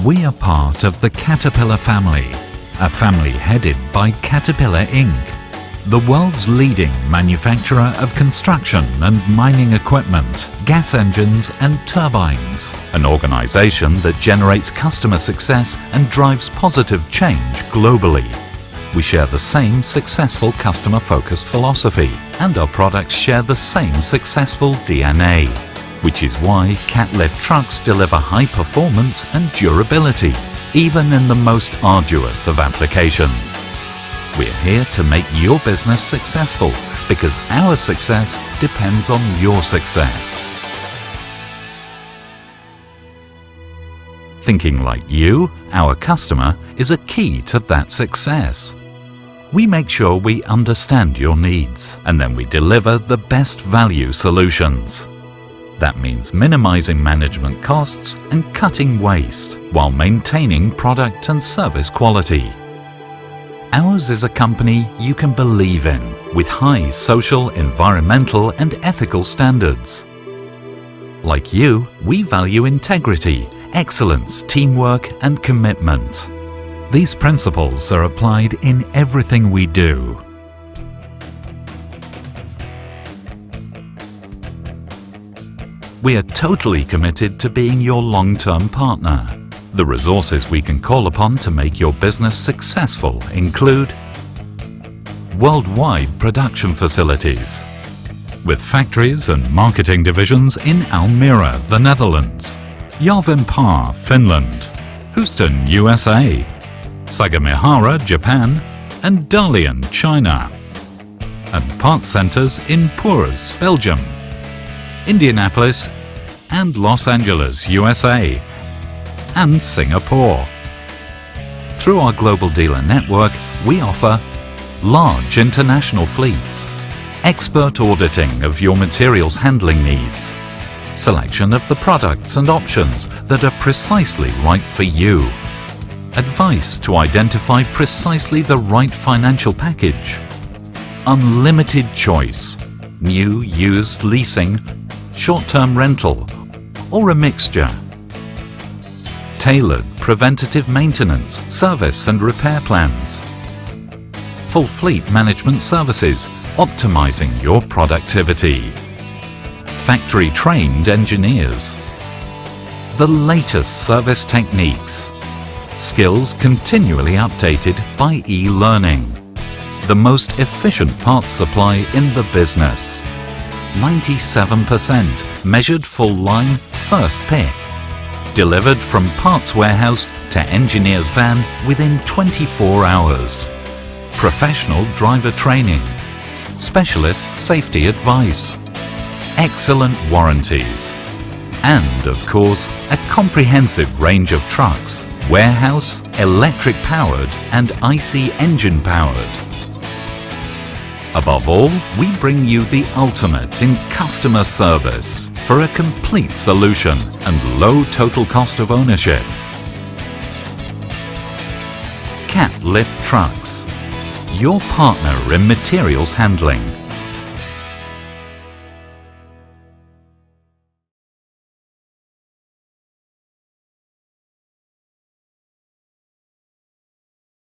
We are part of the Caterpillar family, a family headed by Caterpillar Inc., the world's leading manufacturer of construction and mining equipment, gas engines and turbines, an organization that generates customer success and drives positive change globally. We share the same successful customer-focused philosophy, and our products share the same successful DNA, which is why Cat Lift trucks deliver high performance and durability, even in the most arduous of applications. We're here to make your business successful because our success depends on your success. Thinking like you, our customer, is a key to that success. We make sure we understand your needs, and then we deliver the best value solutions. That means minimizing management costs and cutting waste while maintaining product and service quality. Ours is a company you can believe in, with high social, environmental and ethical standards. Like you, we value integrity, excellence, teamwork and commitment. These principles are applied in everything we do. We are totally committed to being your long-term partner. The resources we can call upon to make your business successful include worldwide production facilities, with factories and marketing divisions in Almere, the Netherlands, Järvenpää, Finland, Houston, USA, Sagamihara, Japan, and Dalian, China, and parts centers in Puurs, Belgium, Indianapolis, and Los Angeles, USA, and Singapore. Through our global dealer network, we offer large international fleets, expert auditing of your materials handling needs, selection of the products and options that are precisely right for you, advice to identify precisely the right financial package, unlimited choice, new, used, leasing, short-term rental, or a mixture, tailored preventative maintenance, service and repair plans, full fleet management services, optimizing your productivity, factory-trained engineers, the latest service techniques, skills continually updated by e-learning, the most efficient parts supply in the business, 97% measured full line first pick, delivered from parts warehouse to engineer's van within 24 hours, professional driver training, specialist safety advice, excellent warranties, and of course a comprehensive range of trucks, warehouse, electric powered and IC engine powered. Above all, we bring you the ultimate in customer service for a complete solution and low total cost of ownership. Cat Lift Trucks, your partner in materials handling.